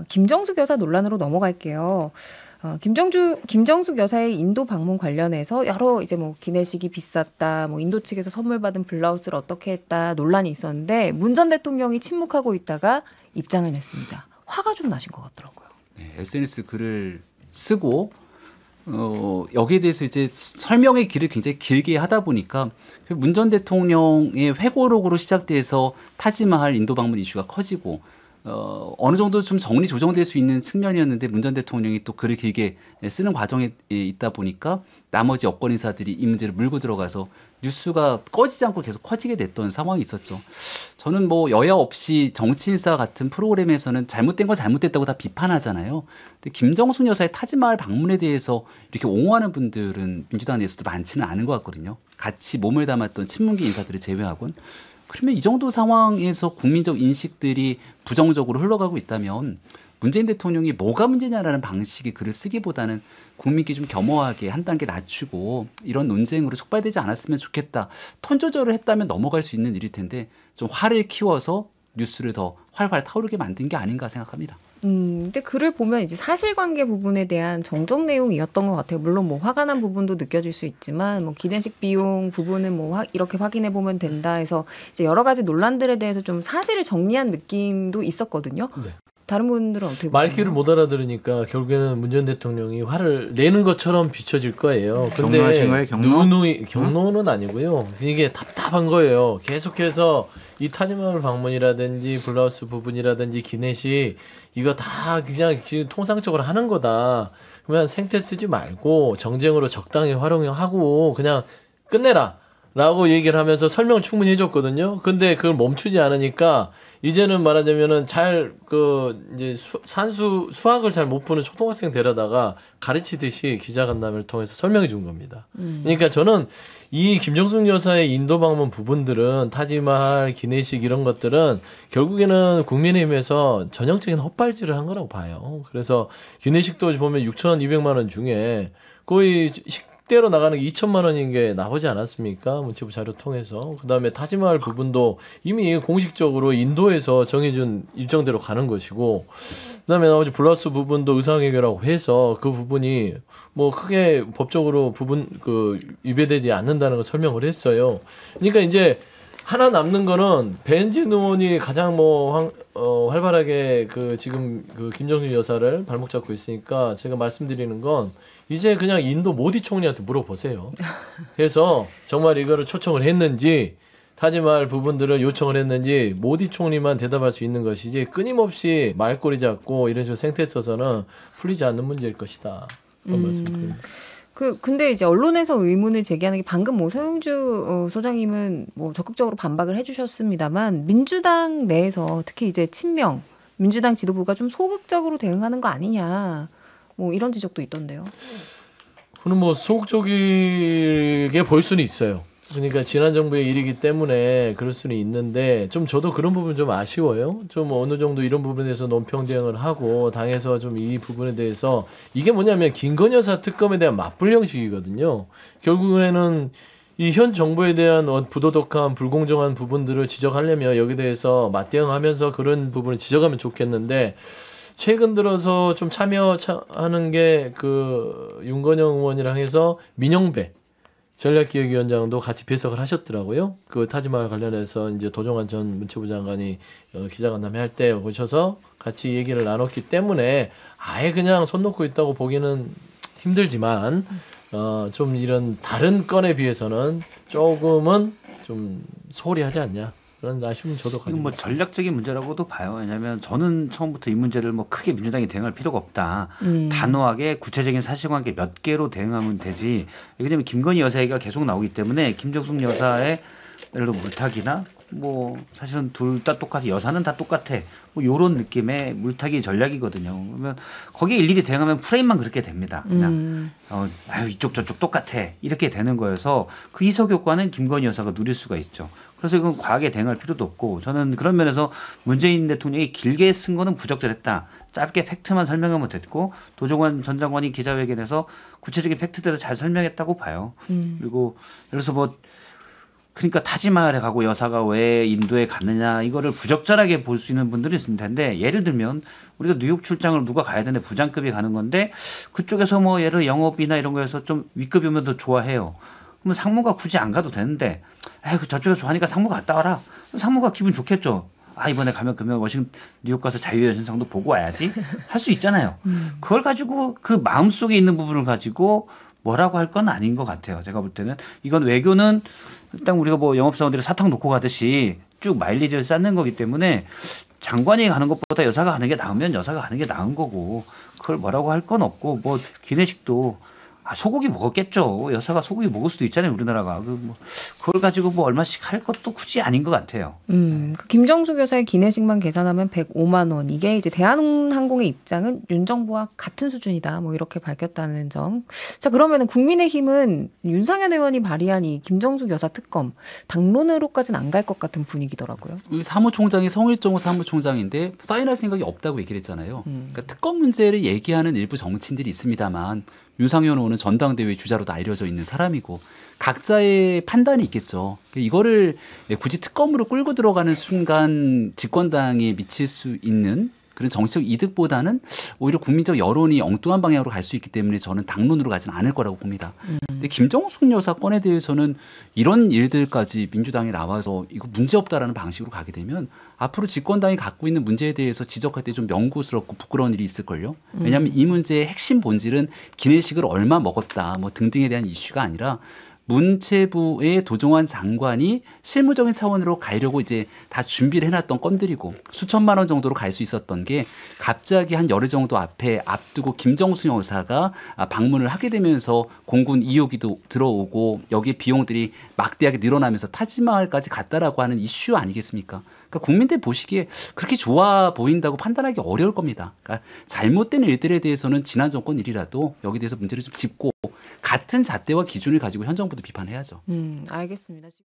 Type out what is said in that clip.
김정숙 여사 논란으로 넘어갈게요. 김정숙 여사의 인도 방문 관련해서 여러 이제 뭐 기내식이 비쌌다, 뭐 인도 측에서 선물 받은 블라우스를 어떻게 했다 논란이 있었는데 문 전 대통령이 침묵하고 있다가 입장을 냈습니다. 화가 좀 나신 것 같더라고요. 네, SNS 글을 쓰고 여기에 대해서 이제 설명의 길을 굉장히 길게 하다 보니까 문 전 대통령의 회고록으로 시작돼서 타지마할 인도 방문 이슈가 커지고 어느 정도 좀 정리 조정될 수 있는 측면이었는데 문 전 대통령이 또 글을 길게 쓰는 과정에 있다 보니까 나머지 여권 인사들이 이 문제를 물고 들어가서 뉴스가 꺼지지 않고 계속 커지게 됐던 상황이 있었죠. 저는 뭐 여야 없이 정치인사 같은 프로그램에서는 잘못된 건 잘못됐다고 다 비판하잖아요. 근데 김정숙 여사의 타지마할 방문에 대해서 이렇게 옹호하는 분들은 민주당 내에서도 많지는 않은 것 같거든요. 같이 몸을 담았던 친문계 인사들을 제외하고는. 그러면 이 정도 상황에서 국민적 인식들이 부정적으로 흘러가고 있다면 문재인 대통령이 뭐가 문제냐라는 방식의 글을 쓰기보다는 국민께 좀 겸허하게 한 단계 낮추고 이런 논쟁으로 촉발되지 않았으면 좋겠다. 톤 조절을 했다면 넘어갈 수 있는 일일 텐데 좀 화를 키워서 뉴스를 더 활활 타오르게 만든 게 아닌가 생각합니다. 근데 글을 보면 이제 사실관계 부분에 대한 정정 내용이었던 것 같아요. 물론 뭐 화가 난 부분도 느껴질 수 있지만 뭐 기내식 비용 부분은 뭐 이렇게 확인해 보면 된다 해서 이제 여러 가지 논란들에 대해서 좀 사실을 정리한 느낌도 있었거든요. 네. 다른 분들은 어떻게 보세요? 말귀를 못 알아들으니까 결국에는 문 전 대통령이 화를 내는 것처럼 비춰질 거예요. 근데 경로하신 거예요? 경로는 아니고요. 이게 답답한 거예요. 계속해서 이 타지마할 방문이라든지 블라우스 부분이라든지 기내식 이거 다 그냥 지금 통상적으로 하는 거다. 그러면 생태 쓰지 말고 정쟁으로 적당히 활용하고 그냥 끝내라 라고 얘기를 하면서 설명 충분히 해줬거든요. 근데 그걸 멈추지 않으니까 이제는 말하자면은 이제 수학을 잘 못 푸는 초등학생 데려다가 가르치듯이 기자간담회를 통해서 설명해 준 겁니다. 그러니까 저는 이 김정숙 여사의 인도 방문 부분들은 타지마할, 기내식 이런 것들은 결국에는 국민의힘에서 전형적인 헛발질을 한 거라고 봐요. 그래서 기내식도 보면 6,200만 원 중에 거의 식대로 나가는 게 2천만 원인 게 나오지 않았습니까? 문체부 자료 통해서. 그다음에 타지마할 부분도 이미 공식적으로 인도에서 정해준 일정대로 가는 것이고, 그다음에 나머지 블라우스 부분도 의사결하고 해서 그 부분이 뭐 크게 법적으로 위배되지 않는다는 걸 설명을 했어요. 그러니까 이제 하나 남는 거는 배현진 의원이 가장 활발하게 지금 김정숙 여사를 발목 잡고 있으니까 제가 말씀드리는 건 이제 그냥 인도 모디 총리한테 물어보세요. 그래서 정말 이거를 초청을 했는지 타지마할 부분들을 요청을 했는지 모디 총리만 대답할 수 있는 것이지 끊임없이 말꼬리 잡고 이런 식으로 생태 써서는 풀리지 않는 문제일 것이다. 그런 말씀드립니다. 근데 이제 언론에서 의문을 제기하는 게 방금 뭐 서영주 소장님은 뭐 적극적으로 반박을 해주셨습니다만 민주당 내에서 특히 이제 친명 민주당 지도부가 좀 소극적으로 대응하는 거 아니냐 뭐 이런 지적도 있던데요. 그는 뭐 소극적이게 볼 수는 있어요. 그러니까 지난 정부의 일이기 때문에 그럴 수는 있는데 좀 저도 그런 부분 좀 아쉬워요. 좀 어느 정도 이런 부분에 대해서 논평대응을 하고 당에서 좀 이 부분에 대해서 이게 뭐냐면 김건희 여사 특검에 대한 맞불 형식이거든요. 결국에는 이 현 정부에 대한 부도덕한 불공정한 부분들을 지적하려면 여기에 대해서 맞대응하면서 그런 부분을 지적하면 좋겠는데 최근 들어서 좀 참여하는 게 윤건영 의원이랑 해서 민영배 전략기획위원장도 같이 배석을 하셨더라고요. 타지마할 관련해서 이제 도종환 전 문체부 장관이 기자간담회 할 때 오셔서 같이 얘기를 나눴기 때문에 아예 그냥 손 놓고 있다고 보기는 힘들지만 좀 이런 다른 건에 비해서는 조금은 좀 소홀히 하지 않냐. 그런 아쉬움은 저도 가지고 이건 뭐 전략적인 문제라고도 봐요. 왜냐하면 저는 처음부터 이 문제를 뭐 크게 민주당이 대응할 필요가 없다. 단호하게 구체적인 사실관계 몇 개로 대응하면 되지. 왜냐하면 김건희 여사 얘기가 계속 나오기 때문에 김정숙 여사의 예를 들어 물타기나 뭐 사실은 둘 다 똑같아. 여사는 다 똑같아. 뭐 이런 느낌의 물타기 전략이거든요. 그러면 거기에 일일이 대응하면 프레임만 그렇게 됩니다. 그냥 이쪽 저쪽 똑같아. 이렇게 되는 거여서 그 희석 효과는 김건희 여사가 누릴 수가 있죠. 그래서 이건 과하게 대응할 필요도 없고 저는 그런 면에서 문재인 대통령이 길게 쓴 거는 부적절했다. 짧게 팩트만 설명하면 됐고 도종환 전 장관이 기자회견에서 구체적인 팩트대로 잘 설명했다고 봐요. 그리고 예를 들어서 그러니까 타지마할에 가고 여사가 왜 인도에 갔느냐 이거를 부적절하게 볼 수 있는 분들이 있을 텐데 예를 들면 우리가 뉴욕 출장을 누가 가야 되는데 부장급이 가는 건데 그쪽에서 뭐 예를 영업이나 이런 거에서 좀 윗급이 오면 더 좋아해요. 그러면 상무가 굳이 안 가도 되는데 그 저쪽에서 좋아하니까 상무가 갔다 와라. 상무가 기분 좋겠죠. 이번에 가면 그러면 워싱턴 뉴욕 가서 자유여신상도 보고 와야지 할 수 있잖아요. 그걸 가지고 그 마음속에 있는 부분을 가지고 뭐라고 할 건 아닌 것 같아요. 제가 볼 때는 이건 외교는 일단 우리가 뭐 영업사원들이 사탕 놓고 가듯이 쭉 마일리지를 쌓는 거기 때문에 장관이 가는 것보다 여사가 가는 게 나으면 여사가 가는 게 나은 거고 그걸 뭐라고 할 건 없고 뭐 기내식도 소고기 먹었겠죠. 여사가 소고기 먹을 수도 있잖아요. 우리나라가. 그걸 가지고 뭐 얼마씩 할 것도 굳이 아닌 것 같아요. 그 김정숙 여사의 기내식만 계산하면 105만 원. 이게 이제 대한항공의 입장은 윤 정부와 같은 수준이다. 뭐 이렇게 밝혔다는 점. 자, 그러면은 국민의힘은 윤상현 의원이 발의한 이 김정숙 여사 특검 당론으로까지는 안 갈 것 같은 분위기더라고요. 사무총장이 성일종 사무총장인데 사인할 생각이 없다고 얘기를 했잖아요. 그러니까 특검 문제를 얘기하는 일부 정치인들이 있습니다만 윤상현 의원은 전당대회 주자로도 알려져 있는 사람이고 각자의 판단이 있겠죠. 이거를 굳이 특검으로 끌고 들어가는 순간 집권당에 미칠 수 있는 그런 정치적 이득보다는 오히려 국민적 여론이 엉뚱한 방향으로 갈 수 있기 때문에 저는 당론으로 가지는 않을 거라고 봅니다. 근데 김정숙 여사 건에 대해서는 이런 일들까지 민주당에 나와서 이거 문제없다라는 방식으로 가게 되면 앞으로 집권당이 갖고 있는 문제에 대해서 지적할 때 좀 명구스럽고 부끄러운 일이 있을걸요. 왜냐하면 이 문제의 핵심 본질은 기내식을 얼마 먹었다 뭐 등등에 대한 이슈가 아니라 문체부의 도종환 장관이 실무적인 차원으로 가려고 이제 다 준비를 해놨던 건들이고 수천만 원 정도로 갈 수 있었던 게 갑자기 한 열흘 정도 앞에 앞두고 김정숙 여사가 방문을 하게 되면서 공군 2호기도 들어오고 여기 비용들이 막대하게 늘어나면서 타지마할까지 갔다라고 하는 이슈 아니겠습니까? 그러니까 국민들 보시기에 그렇게 좋아 보인다고 판단하기 어려울 겁니다. 그러니까 잘못된 일들에 대해서는 지난 정권 일이라도 여기에 대해서 문제를 좀 짚고 같은 잣대와 기준을 가지고 현 정부도 비판해야죠. 알겠습니다.